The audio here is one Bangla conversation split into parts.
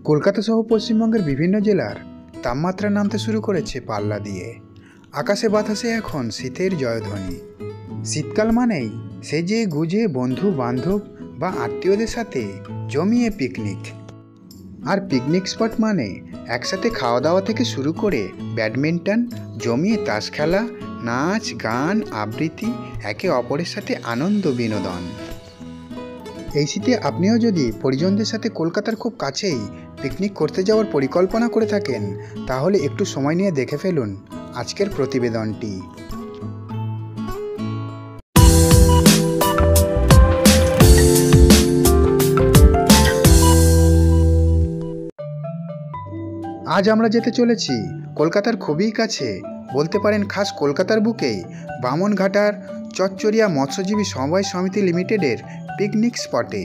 কলকাতা সহ পশ্চিমবঙ্গের বিভিন্ন জেলার তাপমাত্রা নামতে শুরু করেছে পাল্লা দিয়ে। আকাশে বাতাসে এখন শীতের জয়ধ্বনি। শীতকাল মানেই সেজে গুজে বন্ধু বান্ধব বা আত্মীয়দের সাথে জমিয়ে পিকনিক। আর পিকনিক স্পট মানে একসাথে খাওয়া দাওয়া থেকে শুরু করে ব্যাডমিন্টন, জমিয়ে তাস খেলা, নাচ গান আবৃত্তি, একে অপরের সাথে আনন্দ বিনোদন। এই শীতে আপনিও যদি পরিজনদের সাথে কলকাতার খুব কাছেই পিকনিক করতে যাওয়ার পরিকল্পনা করে থাকেন, তাহলে একটু সময় নিয়ে দেখে ফেলুন আজকের প্রতিবেদনটি। আজ আমরা যেতে চলেছি কলকাতার খুবই কাছে, বলতে পারেন খাস কলকাতার বুকেই বামনঘাটার চচ্চরিয়া মৎস্যজীবী সমবায় সমিতি লিমিটেডের পিকনিক স্পটে।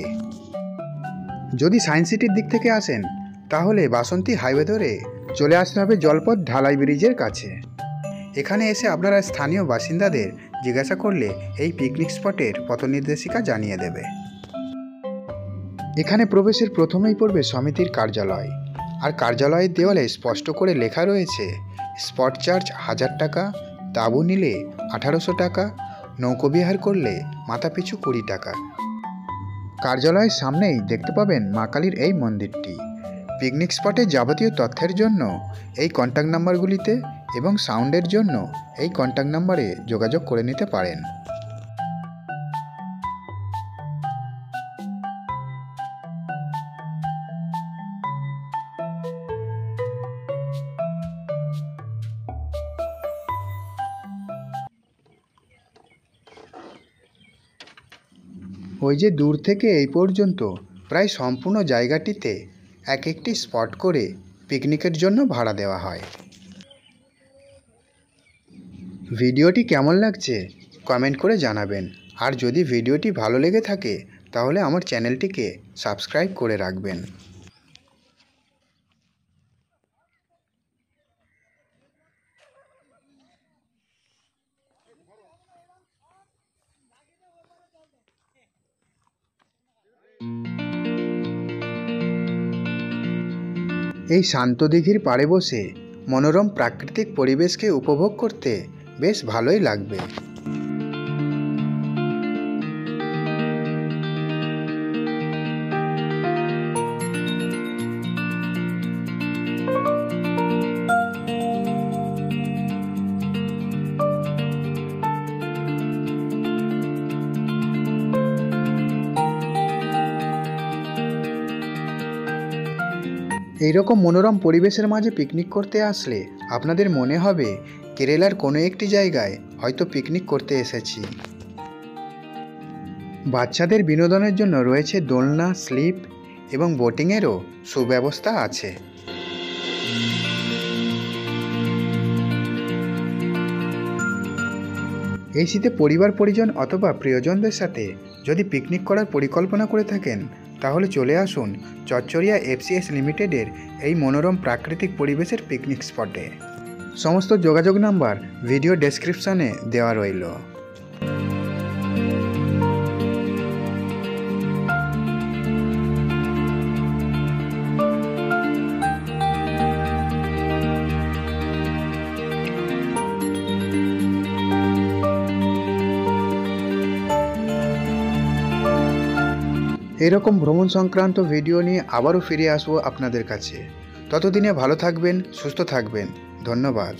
যদি সায়েন্স সিটির দিক থেকে আসেন তাহলে বাসন্তী হাইওয়ে ধরে চলে আসতে হবে জলপথ ঢালাই ব্রিজের কাছে। এখানে এসে আপনারা স্থানীয় বাসিন্দাদের জিজ্ঞাসা করলে এই পিকনিক স্পটের পথ নির্দেশিকা জানিয়ে দেবে। এখানে প্রবেশের প্রথমেই পড়বে সমিতির কার্যালয়। আর কার্যালয়ের দেওয়ালে স্পষ্ট করে লেখা রয়েছে স্পট চার্জ 1000 টাকা, তাঁবু নিলে 1800 টাকা, নৌকোবিহার করলে মাথাপিছু 20 টাকা। কার্যালয়ের সামনেই দেখতে পাবেন মা কালীর এই মন্দিরটি। পিকনিক স্পটের যাবতীয় তথ্যের জন্য এই কন্ট্যাক্ট নাম্বারগুলিতে এবং সাউন্ডের জন্য এই কন্ট্যাক্ট নাম্বারে যোগাযোগ করে নিতে পারেন। ওই যে দূর থেকে এই পর্যন্ত প্রায় সম্পূর্ণ জায়গাটিতে এক একটি স্পট করে পিকনিকের জন্য ভাড়া দেওয়া হয়। ভিডিওটি কেমন লাগছে কমেন্ট করে জানাবেন। আর যদি ভিডিওটি ভালো লেগে থাকে তাহলে আমার চ্যানেলটিকে সাবস্ক্রাইব করে রাখবেন। এই শান্ত দিঘির পাড়ে বসে মনোরম প্রাকৃতিক পরিবেশকে উপভোগ করতে বেশ ভালোই লাগবে। এইরকম মনোরম পরিবেশের মাঝে পিকনিক করতে আসলে আপনাদের মনে হবে কেরালার কোনো একটি জায়গায় হয়তো পিকনিক করতে এসেছি। বাচ্চাদের বিনোদনের জন্য রয়েছে দোলনা, স্লিপ এবং বোটিংয়েরও সুব্যবস্থা আছে। এই শীতে পরিবার পরিজন অথবা প্রিয়জনদের সাথে যদি পিকনিক করার পরিকল্পনা করে থাকেন তাহলে চলে আসুন চচ্চরিয়া FCS লিমিটেডের এই মনোরম প্রাকৃতিক পরিবেশের পিকনিক স্পটে। সমস্ত যোগাযোগ নাম্বার ভিডিও ডেসক্রিপশনে দেওয়া রইল। এরকম ভ্রমণ সংক্রান্ত ভিডিও নিয়ে আবারও ফিরে আসবো আপনাদের কাছে। ততদিনে ভালো থাকবেন, সুস্থ থাকবেন। ধন্যবাদ।